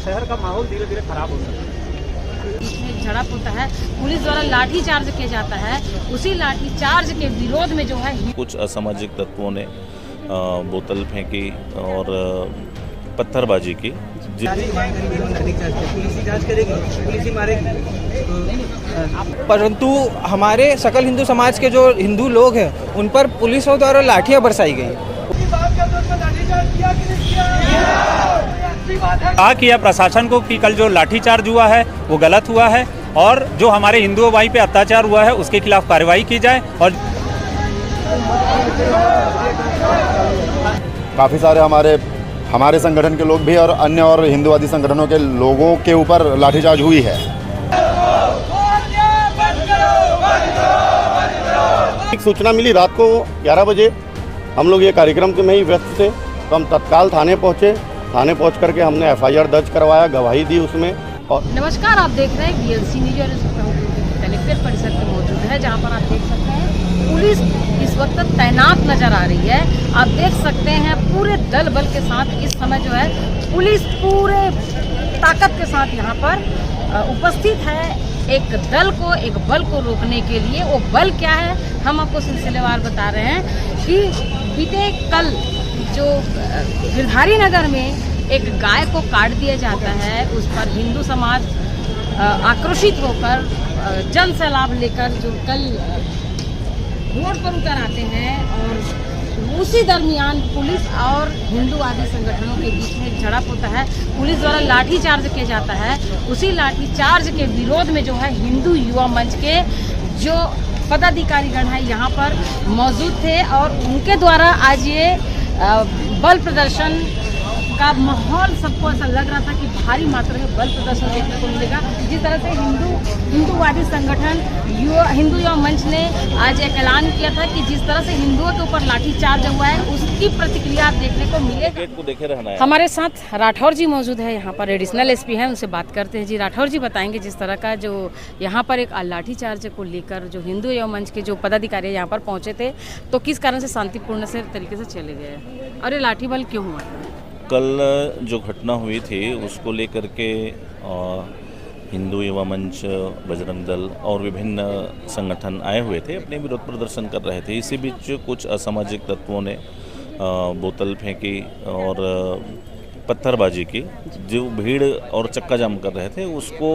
शहर का माहौल धीरे धीरे खराब हो सकता है। इसमें झड़प होता है, पुलिस द्वारा लाठी चार्ज किया जाता है, उसी लाठी चार्ज के विरोध में जो है कुछ असामाजिक तत्वों ने बोतल फेंकी और पत्थरबाजी की। परंतु हमारे सकल हिंदू समाज के जो हिंदू लोग हैं उन पर पुलिसों द्वारा लाठियां बरसाई गई। कहा किया प्रशासन को कि कल जो लाठीचार्ज हुआ है वो गलत हुआ है और जो हमारे हिंदुओं भाई पे अत्याचार हुआ है उसके खिलाफ कार्रवाई की जाए। और काफ़ी सारे हमारे संगठन के लोग भी और अन्य और हिंदुवादी संगठनों के लोगों के ऊपर लाठीचार्ज हुई है। एक सूचना मिली रात को 11 बजे, हम लोग ये कार्यक्रम में ही व्यस्त थे, तो हम तत्काल थाने पहुँचे। थाने पहुँच करके हमने FIR दर्ज करवाया, गवाही दी उसमें। और नमस्कार, आप देख रहे हैं BLC न्यूज और कलेक्टर परिसर में मौजूद है, जहां पर आप देख सकते हैं पुलिस इस वक्त तैनात नजर आ रही है। आप देख सकते हैं पूरे दल बल के साथ इस समय जो है पुलिस पूरे ताकत के साथ यहाँ पर उपस्थित है, एक दल को, एक बल को रोकने के लिए। वो बल क्या है हम आपको सिलसिलेवार बता रहे हैं कि बीते कल जो गिरधारी नगर में एक गाय को काट दिया जाता है, उस पर हिंदू समाज आक्रोशित होकर जन सैलाब लेकर जो कल रोड पर उतर आते हैं और उसी दरमियान पुलिस और हिंदूवादी संगठनों के बीच में झड़प होता है। पुलिस द्वारा लाठी चार्ज किया जाता है, उसी लाठी चार्ज के विरोध में जो है हिंदू युवा मंच के जो पदाधिकारीगण है यहाँ पर मौजूद थे और उनके द्वारा आज ये बल प्रदर्शन का माहौल सबको ऐसा लग रहा था कि भारी मात्रा में बल प्रदर्शन देखने को मिलेगा। जिस तरह से हिंदूवादी संगठन हिंदू युवा मंच ने आज एक ऐलान किया था कि जिस तरह से हिंदुओं के ऊपर लाठीचार्ज हुआ है उसकी प्रतिक्रिया देखने को मिलेगी। हमारे साथ राठौर जी मौजूद है, यहाँ पर एडिशनल SP हैं, उनसे बात करते हैं। जी राठौर जी, बताएंगे जिस तरह का जो यहाँ पर एक लाठीचार्ज को लेकर जो हिंदू युवा मंच के जो पदाधिकारी यहाँ पर पहुँचे थे, तो किस कारण से शांतिपूर्ण से तरीके से चले गए और ये लाठी बल क्यों हुआ? कल जो घटना हुई थी उसको लेकर के हिंदू युवा मंच, बजरंग दल और विभिन्न संगठन आए हुए थे, अपने विरोध प्रदर्शन कर रहे थे। इसी बीच कुछ असामाजिक तत्वों ने बोतल फेंकी और पत्थरबाजी की। जो भीड़ और चक्का जाम कर रहे थे उसको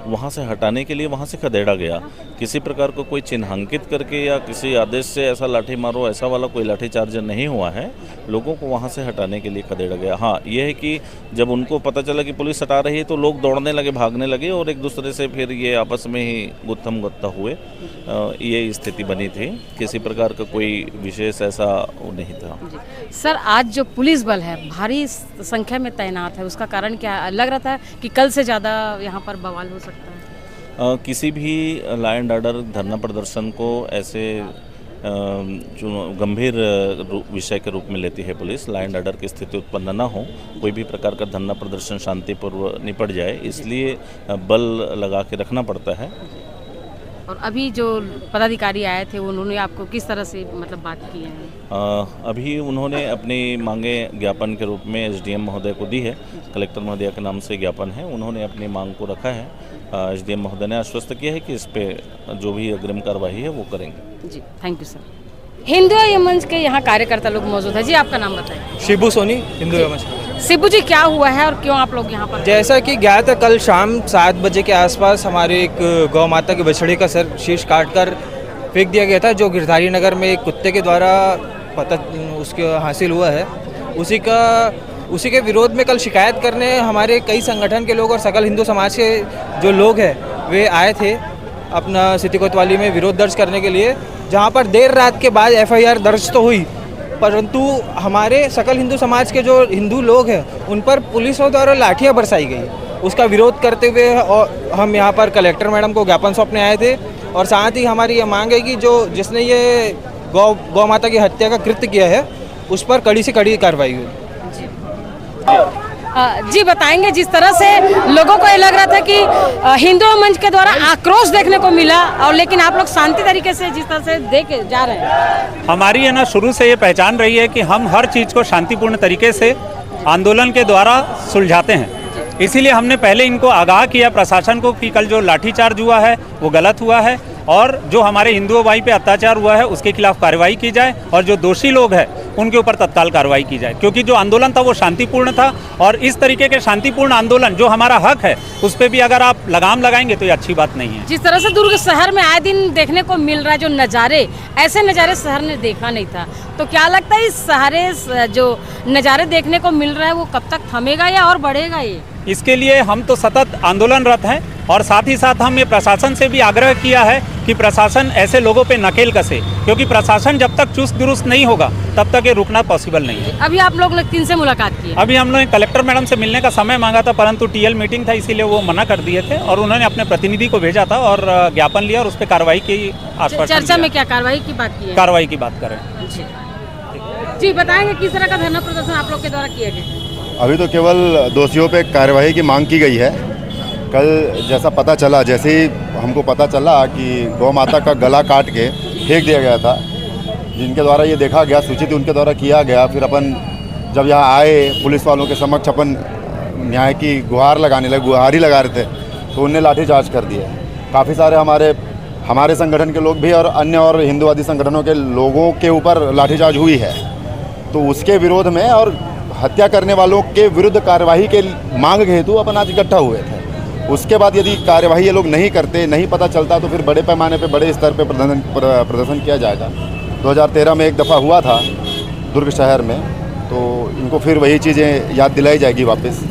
वहाँ से हटाने के लिए वहाँ से खदेड़ा गया। किसी प्रकार को कोई चिन्हांकित करके या किसी आदेश से ऐसा लाठी मारो ऐसा वाला कोई लाठी चार्ज नहीं हुआ है, लोगों को वहाँ से हटाने के लिए खदेड़ा गया। हाँ, यह है कि जब उनको पता चला कि पुलिस हटा रही है तो लोग दौड़ने लगे, भागने लगे और एक दूसरे से फिर ये आपस में ही गुत्थम गुत्था हुए, ये स्थिति बनी थी। किसी प्रकार का कोई विशेष ऐसा नहीं था। सर, आज जो पुलिस बल है भारी संख्या में तैनात है, उसका कारण क्या लग रहा था कि कल से ज़्यादा यहाँ पर बवाल हो सकता है? किसी भी लॉ एंड ऑर्डर धरना प्रदर्शन को ऐसे जो गंभीर विषय के रूप में लेती है पुलिस। लॉ एंड ऑर्डर की स्थिति उत्पन्न न हो, कोई भी प्रकार का धरना प्रदर्शन शांतिपूर्वक निपट जाए, इसलिए बल लगा के रखना पड़ता है। और अभी जो पदाधिकारी आए थे उन्होंने आपको किस तरह से मतलब बात की है? अभी उन्होंने अपनी मांगे ज्ञापन के रूप में SDM महोदय को दी है। कलेक्टर महोदय के नाम से ज्ञापन है, उन्होंने अपनी मांग को रखा है। SDM महोदय ने आश्वस्त किया है कि इस पे जो भी अग्रिम कार्रवाई है वो करेंगे। जी, थैंक यू सर। हिंदू युवा मंच के यहाँ कार्यकर्ता लोग मौजूद है। जी, आपका नाम बताइए। शिबू सोनी, हिंदू युवा मंच। शिबू जी, क्या हुआ है और क्यों आप लोग यहाँ पर? जैसा कि गया था कल शाम 7 बजे के आसपास हमारे एक गौ माता की बछड़ी का शीश काटकर फेंक दिया गया था, जो गिरधारी नगर में एक कुत्ते के द्वारा पता उसके हासिल हुआ है। उसी के विरोध में कल शिकायत करने हमारे कई संगठन के लोग और सकल हिंदू समाज के जो लोग हैं वे आए थे अपना सिटी कोतवाली में विरोध दर्ज करने के लिए, जहाँ पर देर रात के बाद FIR दर्ज तो हुई, परंतु हमारे सकल हिंदू समाज के जो हिंदू लोग हैं उन पर पुलिसों द्वारा लाठियां बरसाई गई। उसका विरोध करते हुए और हम यहाँ पर कलेक्टर मैडम को ज्ञापन सौंपने आए थे और साथ ही हमारी ये मांग है कि जिसने ये गौ माता की हत्या का कृत्य किया है उस पर कड़ी से कड़ी कार्रवाई हुई। जी, बताएंगे जिस तरह से लोगों को ये लग रहा था कि हिंदू मंच के द्वारा आक्रोश देखने को मिला और लेकिन आप लोग शांति तरीके से जिस तरह से देख जा रहे हैं। हमारी है ना शुरू से ये पहचान रही है कि हम हर चीज़ को शांतिपूर्ण तरीके से आंदोलन के द्वारा सुलझाते हैं। इसीलिए हमने पहले इनको आगाह किया प्रशासन को कि कल जो लाठीचार्ज हुआ है वो गलत हुआ है और जो हमारे हिंदुओं भाई पे अत्याचार हुआ है उसके खिलाफ कार्रवाई की जाए और जो दोषी लोग हैं उनके ऊपर तत्काल कार्रवाई की जाए, क्योंकि जो आंदोलन था वो शांतिपूर्ण था और इस तरीके के शांतिपूर्ण आंदोलन जो हमारा हक है उस पर भी अगर आप लगाम लगाएंगे तो ये अच्छी बात नहीं है। जिस तरह से दुर्ग शहर में आए दिन देखने को मिल रहा है जो नज़ारे, ऐसे नज़ारे शहर ने देखा नहीं था, तो क्या लगता है इस शहर जो नज़ारे देखने को मिल रहा है वो कब तक थमेगा या और बढ़ेगा? ये इसके लिए हम तो सतत आंदोलनरत हैं और साथ ही साथ हम ये प्रशासन से भी आग्रह किया है कि प्रशासन ऐसे लोगों पे नकेल कसे, क्योंकि प्रशासन जब तक चुस्त दुरुस्त नहीं होगा तब तक ये रुकना पॉसिबल नहीं है। अभी आप लोग किन से मुलाकात की? अभी हम लोगों ने कलेक्टर मैडम से मिलने का समय मांगा था, परंतु टीएल मीटिंग था इसीलिए वो मना कर दिए थे और उन्होंने अपने प्रतिनिधि को भेजा था और ज्ञापन लिया और उस पर कार्रवाई की आश्वासन चर्चा में क्या कार्रवाई की बात की है? कार्रवाई की बात करें। जी बताएंगे किस तरह का धरना प्रदर्शन आप लोग के द्वारा किया गया? अभी तो केवल दोषियों पे कार्रवाई की मांग की गई है। कल जैसा पता चला, जैसे ही हमको पता चला कि गौ माता का गला काट के फेंक दिया गया था, जिनके द्वारा ये देखा गया, सूचित उनके द्वारा किया गया, फिर अपन जब यहाँ आए पुलिस वालों के समक्ष अपन न्याय की गुहार लगाने लगे, गुहार ही लगा रहे थे, तो उनने लाठीचार्ज कर दिया। काफ़ी सारे हमारे संगठन के लोग भी और अन्य और हिंदुवादी संगठनों के लोगों के ऊपर लाठीचार्ज हुई है, तो उसके विरोध में और हत्या करने वालों के विरुद्ध कार्यवाही के मांग के हेतु अपन आज इकट्ठा हुए थे। उसके बाद यदि कार्यवाही ये लोग नहीं करते, नहीं पता चलता, तो फिर बड़े पैमाने पे बड़े स्तर पे प्रदर्शन किया जाएगा। 2013 में एक दफ़ा हुआ था दुर्ग शहर में, तो इनको फिर वही चीज़ें याद दिलाई जाएगी वापस।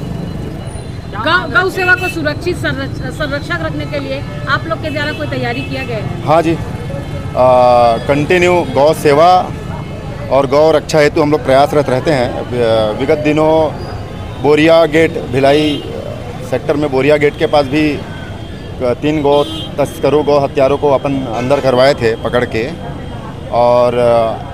गौ सेवा को सुरक्षित संरक्षक रखने के लिए आप लोग के द्वारा कोई तैयारी किया गया है? हाँ जी, कंटिन्यू गौ सेवा और गौ रक्षा हेतु हम लोग प्रयासरत रहते हैं। विगत दिनों बोरिया गेट, भिलाई सेक्टर में बोरिया गेट के पास भी 3 गौ तस्करों, गौ हत्यारों को अपन अंदर करवाए थे पकड़ के, और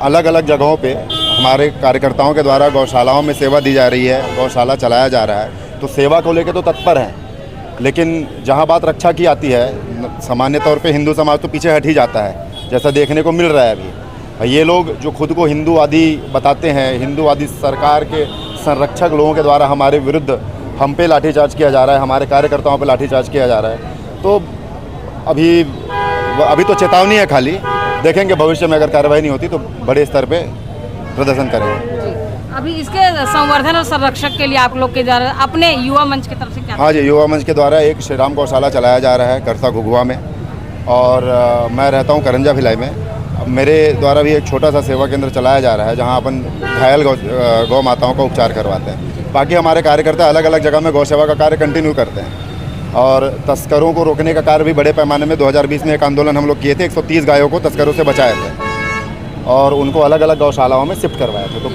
अलग अलग जगहों पे हमारे कार्यकर्ताओं के द्वारा गौशालाओं में सेवा दी जा रही है, गौशाला चलाया जा रहा है। तो सेवा को लेकर तो तत्पर हैं, लेकिन जहाँ बात रक्षा की आती है, सामान्य तौर पे हिंदू समाज तो पीछे हट ही जाता है, जैसा देखने को मिल रहा है अभी। ये लोग जो खुद को हिंदूवादी बताते हैं, हिंदूवादी सरकार के संरक्षक लोगों के द्वारा हमारे विरुद्ध हम पे लाठीचार्ज किया जा रहा है, हमारे कार्यकर्ताओं पे लाठीचार्ज किया जा रहा है। तो अभी तो चेतावनी है खाली, देखेंगे भविष्य में अगर कार्रवाई नहीं होती तो बड़े स्तर पे प्रदर्शन करेंगे। अभी इसके संवर्धन और संरक्षक के लिए आप लोग के द्वारा अपने युवा मंच की तरफ से क्या? हाँ जी, युवा मंच के द्वारा एक श्री राम गौशाला चलाया जा रहा है करसा घुघुआ में, और मैं रहता हूँ करंजा भिलाई में। मेरे द्वारा भी एक छोटा सा सेवा केंद्र चलाया जा रहा है, जहाँ अपन घायल गौ माताओं का उपचार करवाते हैं। बाकी हमारे कार्यकर्ता अलग अलग जगह में गौ सेवा का कार्य कंटिन्यू करते हैं, और तस्करों को रोकने का कार्य भी बड़े पैमाने में 2020 में एक आंदोलन हम लोग किए थे, 130 गायों को तस्करों से बचाए थे और उनको अलग अलग गौशालाओं में शिफ्ट करवाए थे। तो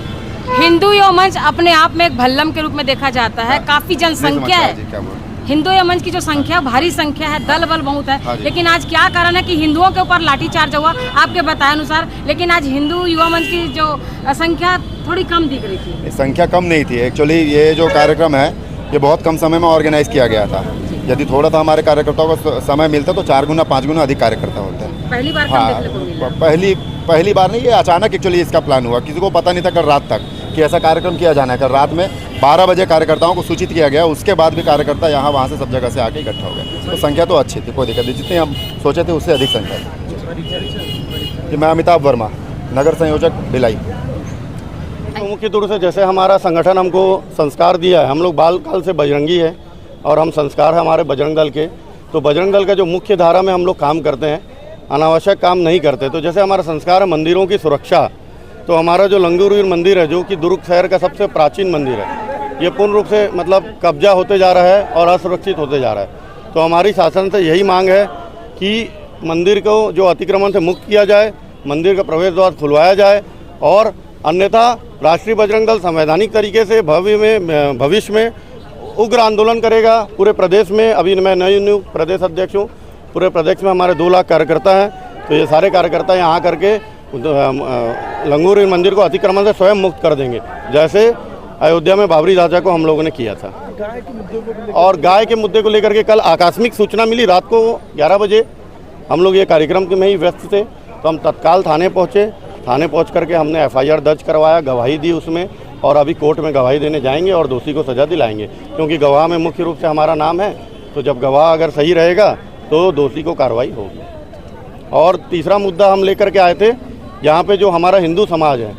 हिंदू युवा मंच अपने आप में एक भल्लम के रूप में देखा जाता है, काफी जनसंख्या है। हिंदू युवा मंच की जो संख्या भारी संख्या है, दल बल बहुत है, लेकिन आज क्या कारण है कि हिंदुओं के ऊपर लाठीचार्ज हुआ आपके बताए अनुसार, लेकिन आज हिंदू युवा मंच की जो संख्या थोड़ी कम दिख रही थी? संख्या कम नहीं थी। एक्चुअली ये जो कार्यक्रम है ये बहुत कम समय में ऑर्गेनाइज किया गया था। यदि थोड़ा सा हमारे कार्यकर्ताओं को समय मिलता तो 4 गुना 5 गुना अधिक कार्यकर्ता होते हैं। पहली बार पहली बार नहीं, ये अचानक एक्चुअली इसका प्लान हुआ, किसी को पता नहीं था कल रात तक कि ऐसा कार्यक्रम किया जाना है। कल रात में 12 बजे कार्यकर्ताओं को सूचित किया गया, उसके बाद भी कार्यकर्ता यहाँ वहाँ से सब जगह से आके इकट्ठा हो गए। तो संख्या तो अच्छी थी, कोई दिक्कत नहीं, जितनी हम सोचे थे उससे अधिक संख्या थी। मैं अमिताभ वर्मा, नगर संयोजक भिलाई। मुख्य रूप से जैसे हमारा संगठन हमको संस्कार दिया है, हम लोग बाल काल से बजरंगी है और हम संस्कार है हमारे बजरंग दल के, तो बजरंग दल का जो मुख्य धारा में हम लोग काम करते हैं, अनावश्यक काम नहीं करते। तो जैसे हमारा संस्कार है मंदिरों की सुरक्षा, तो हमारा जो लंगूरवीर मंदिर है, जो कि दुर्ग शहर का सबसे प्राचीन मंदिर है, ये पूर्ण रूप से मतलब कब्जा होते जा रहा है और असुरक्षित होते जा रहा है। तो हमारी शासन से यही मांग है कि मंदिर को जो अतिक्रमण से मुक्त किया जाए, मंदिर का प्रवेश द्वार खुलवाया जाए, और अन्यथा राष्ट्रीय बजरंग दल संवैधानिक तरीके से भविष्य में उग्र आंदोलन करेगा पूरे प्रदेश में। अभी मैं नई प्रदेश अध्यक्ष हूँ, पूरे प्रदेश में हमारे 2 लाख कार्यकर्ता हैं, तो ये सारे कार्यकर्ता यहाँ करके लंगूर मंदिर को अतिक्रमण से स्वयं मुक्त कर देंगे, जैसे अयोध्या में बाबरी राजा को हम लोगों ने किया था। और गाय के मुद्दे को लेकर के कल आकस्मिक सूचना मिली, रात को 11 बजे हम लोग ये कार्यक्रम में ही व्यस्त थे, तो हम तत्काल थाने पहुँचे। थाने पहुँच करके हमने FIR दर्ज करवाया, गवाही दी उसमें, और अभी कोर्ट में गवाही देने जाएंगे और दोषी को सज़ा दिलाएंगे, क्योंकि गवाह में मुख्य रूप से हमारा नाम है। तो जब गवाह अगर सही रहेगा तो दोषी को कार्रवाई होगी। और तीसरा मुद्दा हम लेकर के आए थे, यहाँ पे जो हमारा हिंदू समाज है,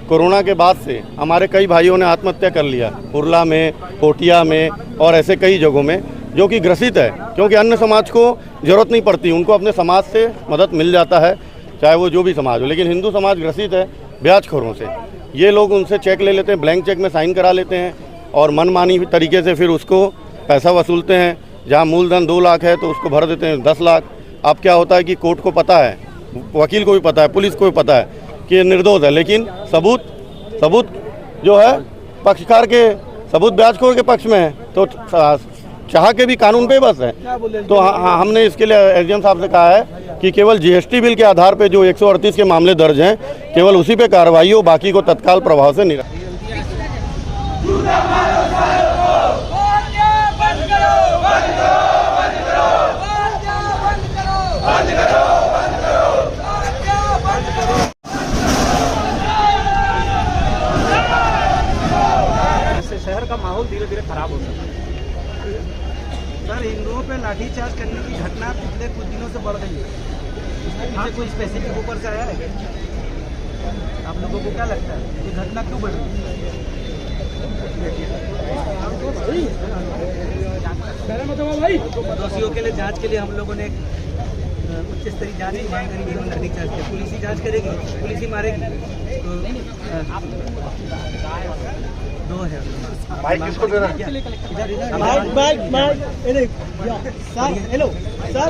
कोरोना के बाद से हमारे कई भाइयों ने आत्महत्या कर लिया, उरला में, कोटिया में और ऐसे कई जगहों में, जो कि ग्रसित है, क्योंकि अन्य समाज को ज़रूरत नहीं पड़ती, उनको अपने समाज से मदद मिल जाता है, चाहे वो जो भी समाज हो। लेकिन हिंदू समाज ग्रसित है ब्याजखोरों से। ये लोग उनसे चेक ले लेते हैं, ब्लैंक चेक में साइन करा लेते हैं और मनमानी तरीके से फिर उसको पैसा वसूलते हैं। जहाँ मूलधन 2 लाख है तो उसको भर देते हैं 10 लाख। अब क्या होता है कि कोर्ट को पता है, वकील को भी पता है, पुलिस को भी पता है कि ये निर्दोष है, लेकिन सबूत जो है पक्षकार के, सबूत ब्याजखोर के पक्ष में है, तो चाह के भी कानून पे बस है। तो हमने इसके लिए एसडीएम साहब से कहा है कि केवल जीएसटी बिल के आधार पे जो 138 के मामले दर्ज हैं, केवल उसी पे कार्रवाई हो, बाकी को तत्काल प्रभाव से निरा। शहर का माहौल धीरे धीरे खराब हो सकता है। सर, हिंदुओं पे लाठीचार्ज करने की घटना पिछले कुछ दिनों से बढ़ रही है। इसके पीछे कोई स्पेसिफिक ऊपर से आया है? आप लोगों को क्या लगता है ये घटना क्यों बढ़ रही है? दोषियों के लिए जांच के लिए हम लोगों ने उच्च स्तरीय जांच की मांग करी है। लाठीचार्ज की पुलिस ही जांच करेगी, पुलिस ही मारेगी। तो 2 है। माइक किसको देना है? Mike sir, hello sir.